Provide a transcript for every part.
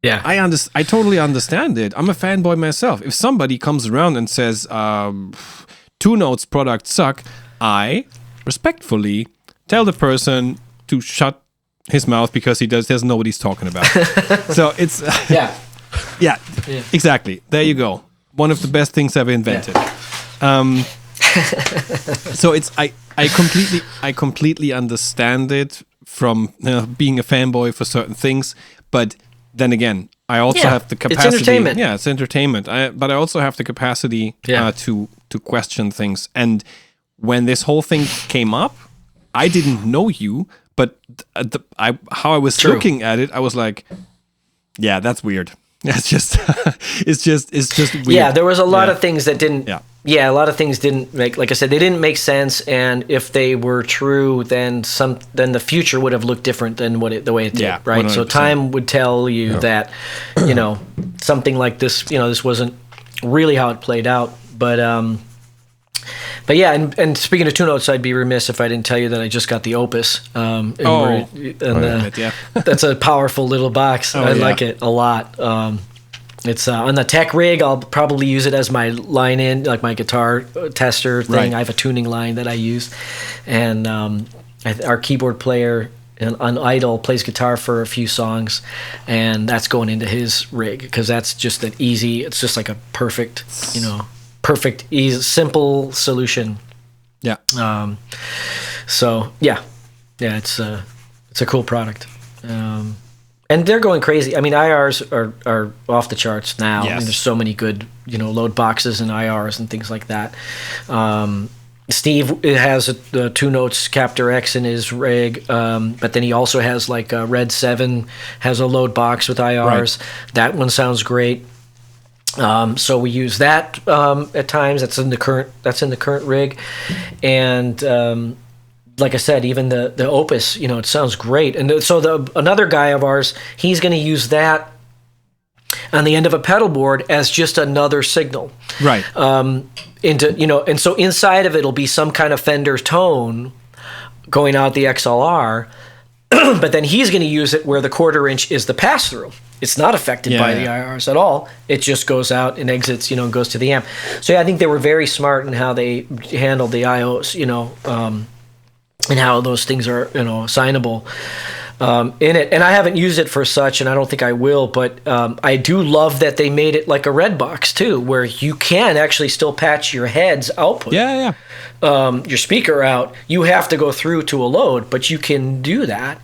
Yeah. I totally understand it. I'm a fanboy myself. If somebody comes around and says, 2 Notes products suck, I respectfully tell the person to shut his mouth because he doesn't know what he's talking about. So it's Yeah. yeah, exactly. There you go. One of the best things ever invented. Yeah. So it's I completely understand it from being a fanboy for certain things, but then again, I also have the capacity. It's entertainment. Yeah, it's entertainment. But I also have the capacity to question things. And when this whole thing came up, I didn't know you, but how I was looking at it, I was like, yeah, that's weird. It's just weird. Yeah, there was a lot of things that didn't. Yeah. A lot of things didn't make. Like I said, they didn't make sense. And if they were true, then the future would have looked different than the way it did. Yeah, right. 100%. So time would tell you that, something like this. This wasn't really how it played out. But yeah, and speaking of 2 Notes, I'd be remiss if I didn't tell you that I just got the Opus. That's a powerful little box. I like it a lot. It's on the tech rig. I'll probably use it as my line in, like my guitar tester thing. Right. I have a tuning line that I use, and our keyboard player on Idol plays guitar for a few songs, and that's going into his rig because that's just an easy. It's just like a perfect, perfect, easy, simple solution. Yeah. So yeah, it's a cool product. And they're going crazy. I mean, IRs are off the charts now. Yes. I mean, there's so many good, load boxes and IRs and things like that. Steve has the 2 Notes Captor X in his rig, but then he also has like a Red 7 has a load box with IRs. Right. That one sounds great. So we use that at times. That's in the current rig, and like I said, even the Opus, it sounds great. And so another guy of ours, he's going to use that on the end of a pedal board as just another signal, right? And so inside of it'll be some kind of Fender tone going out the XLR. But then he's going to use it where the 1/4 inch is the pass-through. It's not affected by the IRs at all. It just goes out and exits, and goes to the amp. So yeah, I think they were very smart in how they handled the IOs, and how those things are, assignable in it. And I haven't used it for such, and I don't think I will, but I do love that they made it like a red box too, where you can actually still patch your head's output. Yeah. Your speaker out. You have to go through to a load, but you can do that,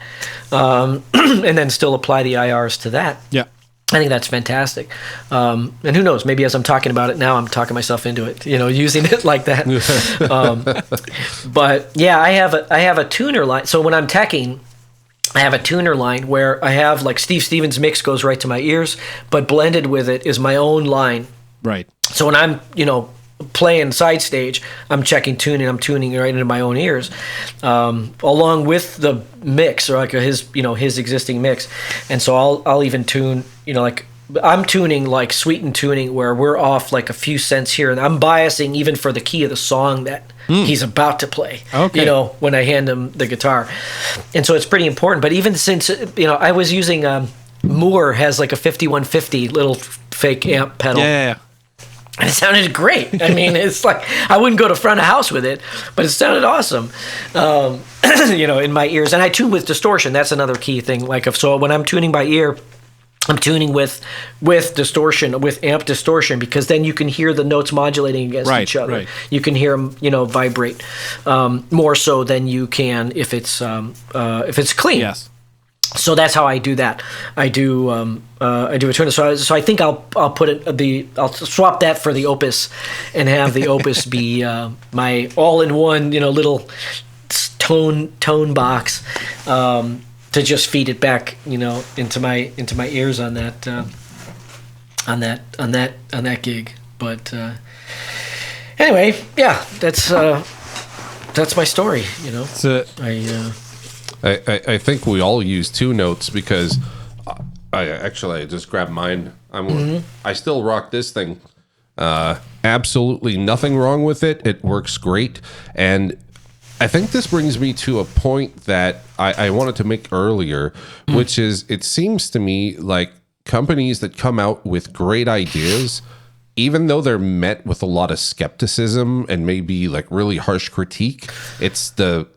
and then still apply the IRs to that. Yeah. I think that's fantastic. And who knows, maybe as I'm talking about it now, I'm talking myself into it, using it like that. But yeah, I have a tuner line. So when I'm teching, I have a tuner line where I have like Steve Stevens' mix goes right to my ears, but blended with it is my own line. Right. So when I'm, playing side stage, I'm checking tuning. I'm tuning right into my own ears, along with the mix or like his existing mix. And so I'll even tune, like I'm tuning like sweetened tuning where we're off like a few cents here, and I'm biasing even for the key of the song that he's about to play. Okay. When I hand him the guitar, and so it's pretty important. But even since I was using Moore has like a 5150 little fake amp pedal. Yeah. And it sounded great. I mean, it's like I wouldn't go to front of house with it, but it sounded awesome, in my ears. And I tune with distortion. That's another key thing. So when I'm tuning by ear, I'm tuning with distortion, with amp distortion, because then you can hear the notes modulating against each other. Right. You can hear them, vibrate more so than you can if it's clean. Yes. So that's how I do that. I do a tuner. So I think I'll put I'll swap that for the Opus, and have the Opus be my all-in-one little tone box to just feed it back into my ears on that gig. But anyway, yeah, that's my story. I think we all use 2 Notes because I just grabbed mine. I still rock this thing. Absolutely nothing wrong with it. It works great. And I think this brings me to a point that I wanted to make earlier, which is it seems to me like companies that come out with great ideas, even though they're met with a lot of skepticism and maybe like really harsh critique, it's the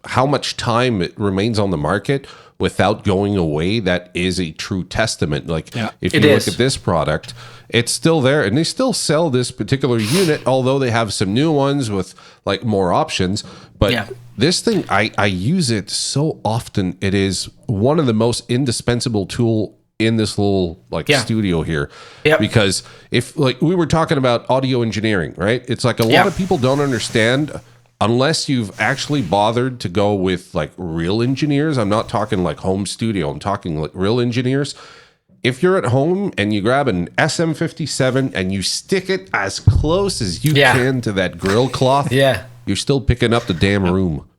how much time it remains on the market without going away that is a true testament. Like if you look at this product, it's still there and they still sell this particular unit, although they have some new ones with like more options. But this thing, I use it so often. It is one of the most indispensable tool in this little studio here. Because if like we were talking about audio engineering, right? It's like a lot of people don't understand unless you've actually bothered to go with like real engineers. I'm not talking like home studio. I'm talking like real engineers. If you're at home and you grab an SM57 and you stick it as close as you can to that grill cloth, you're still picking up the damn room.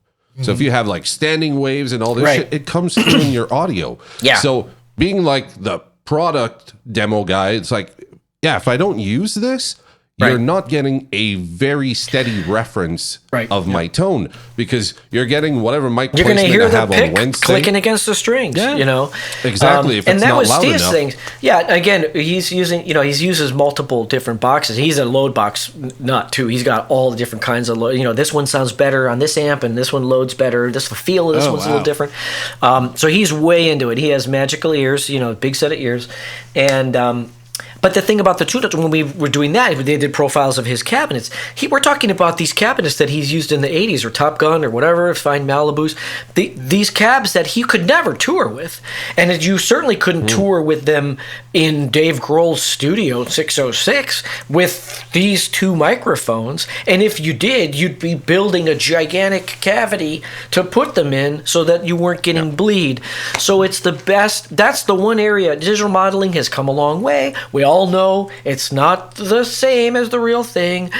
So if you have like standing waves and all this shit, it comes through in your audio. So being like the product demo guy, it's like, if I don't use this, you're not getting a very steady reference of my tone, because you're getting whatever mic you're placement hear I have on Wednesday. Clicking against the strings, you know. Exactly. If and it's that not was loud Steve's enough. thing. Yeah, again, he's using, he uses multiple different boxes. He's a load box nut too. He's got all the different kinds of load. This one sounds better on this amp, and this one loads better. The feel of this one's a little different. So he's way into it. He has magical ears, big set of ears, and. But the thing about the two, when we were doing that, they did profiles of his cabinets. We're talking about these cabinets that he's used in the 80s or Top Gun or whatever, fine Malibus. These cabs that he could never tour with. And you certainly couldn't tour with them in Dave Grohl's Studio 606 with these two microphones. And if you did, you'd be building a gigantic cavity to put them in so that you weren't getting bleed. So it's the best. That's the one area. Digital modeling has come a long way. We all know it's not the same as the real thing,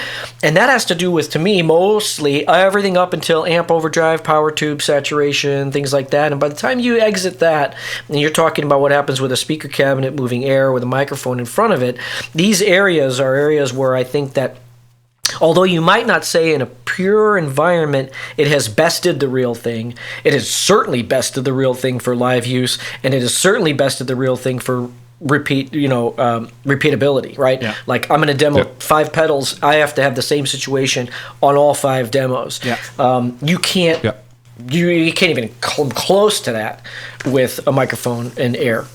and that has to do with, to me, mostly everything up until amp overdrive, power tube saturation, things like that. And by the time you exit that, and you're talking about what happens with a speaker cabinet moving air with a microphone in front of it, these areas are areas where I think that although you might not say in a pure environment it has bested the real thing, it has certainly bested the real thing for live use, and it has certainly bested the real thing for repeatability, right? Like I'm going to demo 5 pedals. I have to have the same situation on all 5 demos. You can't. You can't even come close to that with a microphone and air.